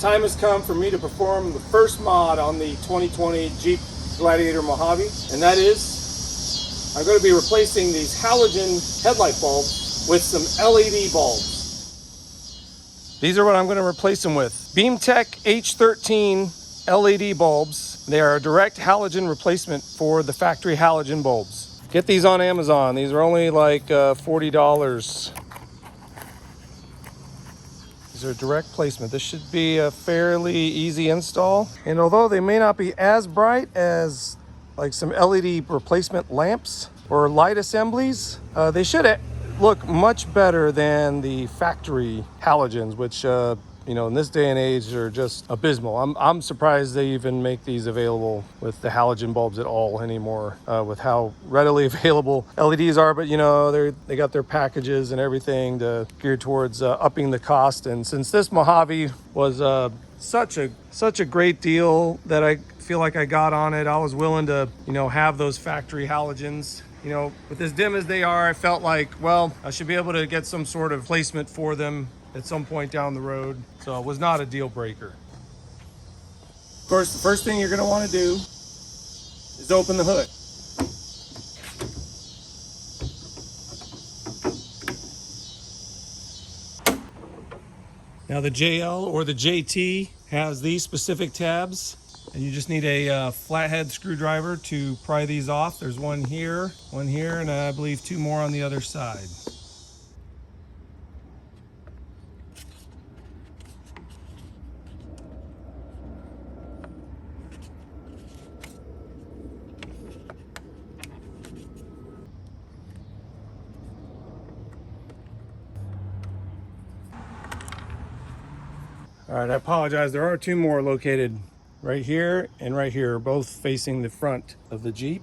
time has come for me to perform the first mod on the 2020 Jeep Gladiator Mojave, and that is I'm going to be replacing these halogen headlight bulbs with some LED bulbs. These are what I'm going to replace them with. Beamtech H13 LED bulbs. They are a direct halogen replacement for the factory halogen bulbs. Get these on Amazon. These are only like $40. These are direct placement. This should be a fairly easy install. And although they may not be as bright as like some LED replacement lamps or light assemblies, they should look much better than the factory halogens, which you know, in this day and age are just abysmal. I'm surprised they even make these available with the halogen bulbs at all anymore, with how readily available LEDs are. But you know, they got their packages and everything geared towards upping the cost. And since this Mojave was such a great deal that I feel like I got on it, I was willing to, you know, have those factory halogens. You know, with as dim as they are, I felt like, well, I should be able to get some sort of placement for them at some point down the road. So it was not a deal breaker. Of course, the first thing you're going to want to do is open the hood. Now the JL or the JT has these specific tabs, and you just need a flathead screwdriver to pry these off. There's one here, and I believe two more on the other side. All right, I apologize. There are two more located right here and right here, both facing the front of the Jeep.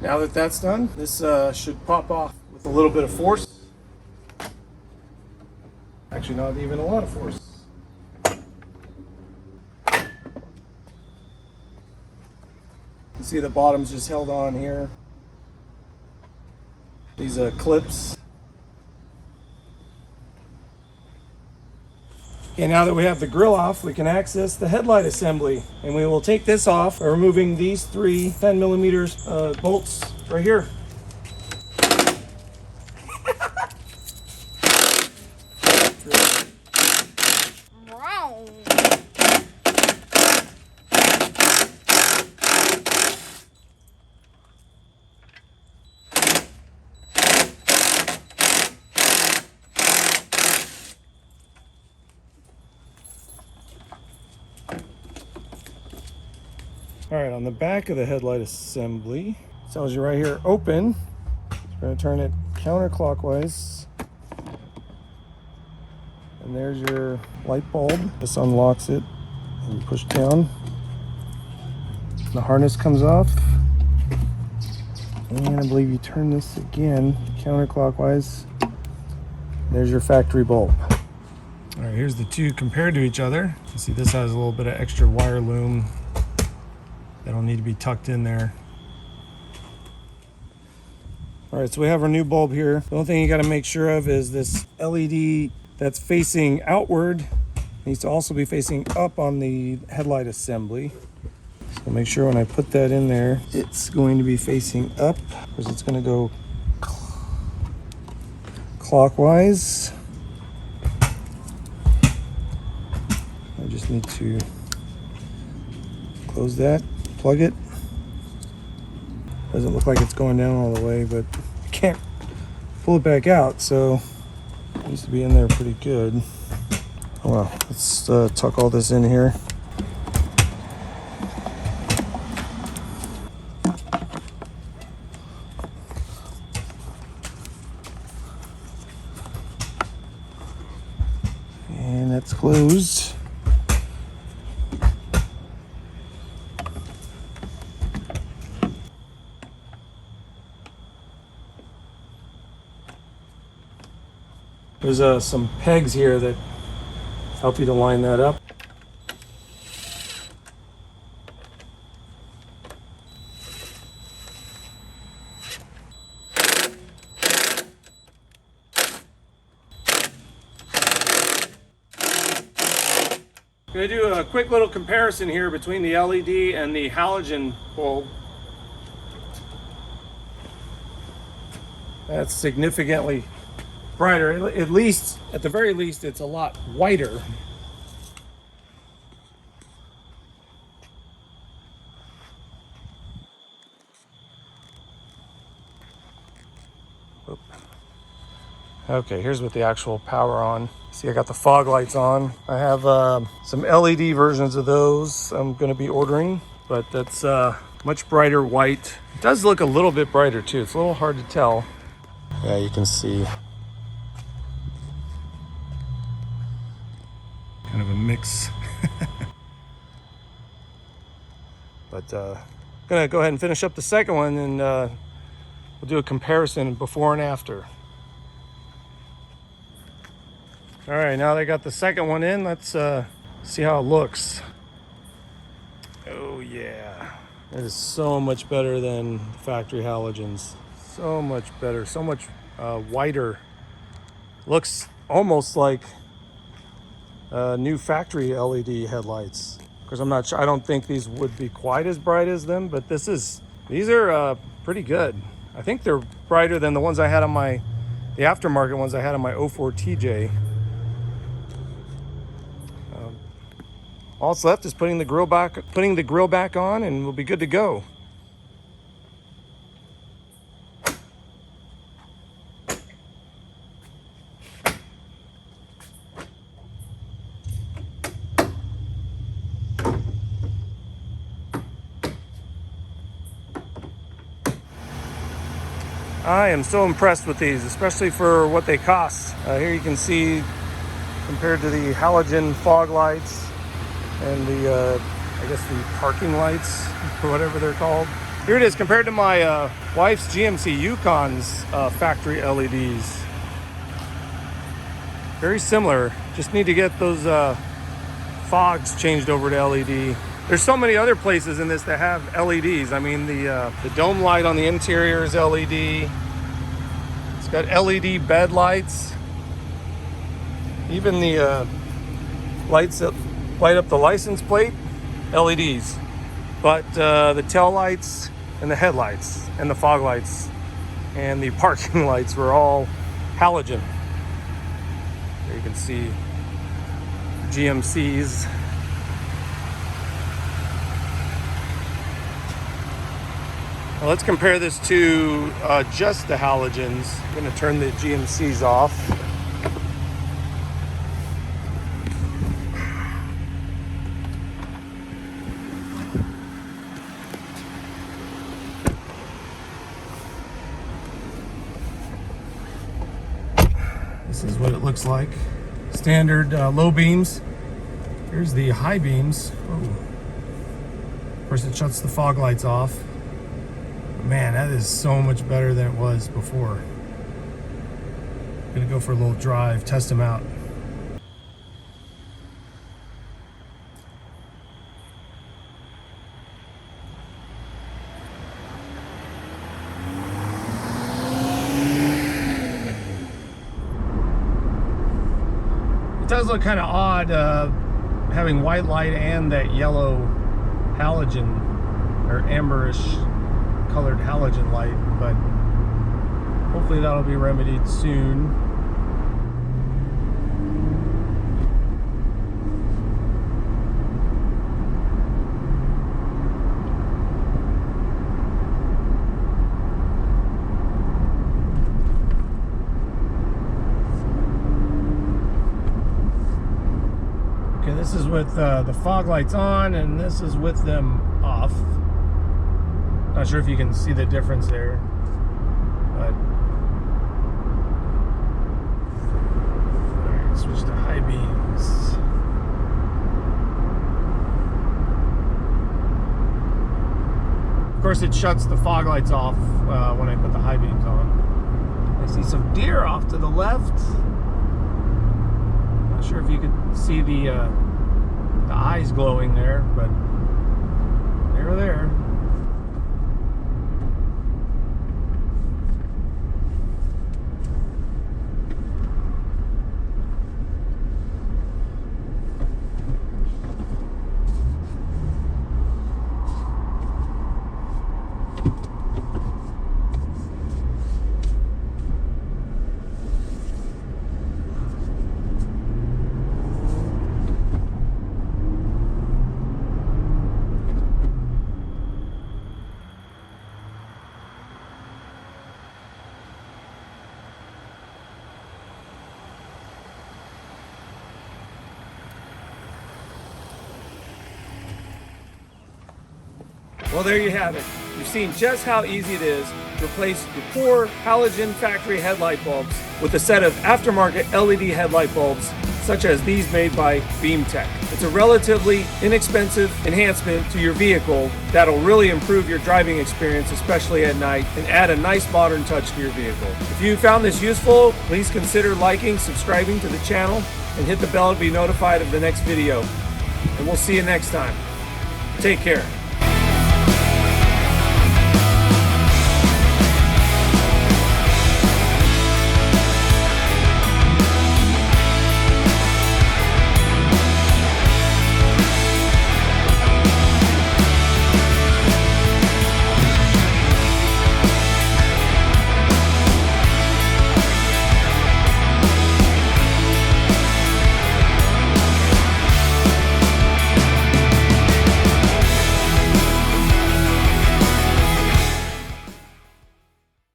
Now that that's done, this should pop off with a little bit of force. Actually, not even a lot of force. You see the bottom's just held on here. These clips. Okay, now that we have the grill off, we can access the headlight assembly, and we will take this off by removing these three 10mm bolts right here. All right, on the back of the headlight assembly, it tells you right here, open. We're gonna turn it counterclockwise. And there's your light bulb. This unlocks it, and you push down. The harness comes off. And I believe you turn this again, counterclockwise. There's your factory bulb. All right, here's the two compared to each other. You see this has a little bit of extra wire loom that'll need to be tucked in there. All right, so we have our new bulb here. The only thing you got to make sure of is this LED that's facing outward needs to also be facing up on the headlight assembly. So make sure when I put that in there, it's going to be facing up, because it's going to go clockwise. I just need to close that. Plug it. Doesn't look like it's going down all the way, but you can't pull it back out, so it needs to be in there pretty good. Oh well, let's tuck all this in here. And that's closed. There's some pegs here that help you to line that up. I'm going to do a quick little comparison here between the LED and the halogen bulb. That's significantly brighter. At least, at the very least, it's a lot whiter. Okay, here's with the actual power on. See, I got the fog lights on. I have some LED versions of those I'm gonna be ordering, but that's much brighter white. It does look a little bit brighter too. It's a little hard to tell. Yeah, you can see. Kind of a mix. But gonna go ahead and finish up the second one, and we'll do a comparison before and after. All right, now that I got the second one in, let's see how it looks. Oh yeah, it is so much better than factory halogens. So much better, so much whiter. Looks almost like new factory LED headlights. Because I'm not sure, I don't think these would be quite as bright as them, but these are pretty good. I think they're brighter than the ones I had on the aftermarket ones I had on my 04 TJ. All that's left is putting the grill back on, and we'll be good to go. I am so impressed with these, especially for what they cost. Here you can see, compared to the halogen fog lights and the, I guess the parking lights, or whatever they're called. Here it is compared to my wife's GMC Yukon's factory LEDs. Very similar, just need to get those fogs changed over to LED. There's so many other places in this that have LEDs. I mean, the dome light on the interior is LED. It's got LED bed lights. Even the lights that light up the license plate, LEDs. But the tail lights and the headlights and the fog lights and the parking lights were all halogen. There you can see GMC's. Well, let's compare this to just the halogens. I'm going to turn the GMC's off. This is what it looks like. Standard low beams. Here's the high beams. Oh. Of course, it shuts the fog lights off. Man, that is so much better than it was before. I'm gonna go for a little drive, test them out. It does look kind of odd having white light and that yellow halogen or amberish colored halogen light, but hopefully that'll be remedied soon. Okay, this is with the fog lights on, and this is with them off. Not sure if you can see the difference there, but all right, switch to high beams. Of course, it shuts the fog lights off when I put the high beams on. I see some deer off to the left. Not sure if you could see the eyes glowing there, but they're there. Well, there you have it. You've seen just how easy it is to replace your poor halogen factory headlight bulbs with a set of aftermarket LED headlight bulbs such as these made by Beamtech. It's a relatively inexpensive enhancement to your vehicle that'll really improve your driving experience, especially at night, and add a nice modern touch to your vehicle. If you found this useful, please consider liking, subscribing to the channel, and hit the bell to be notified of the next video. And we'll see you next time. Take care.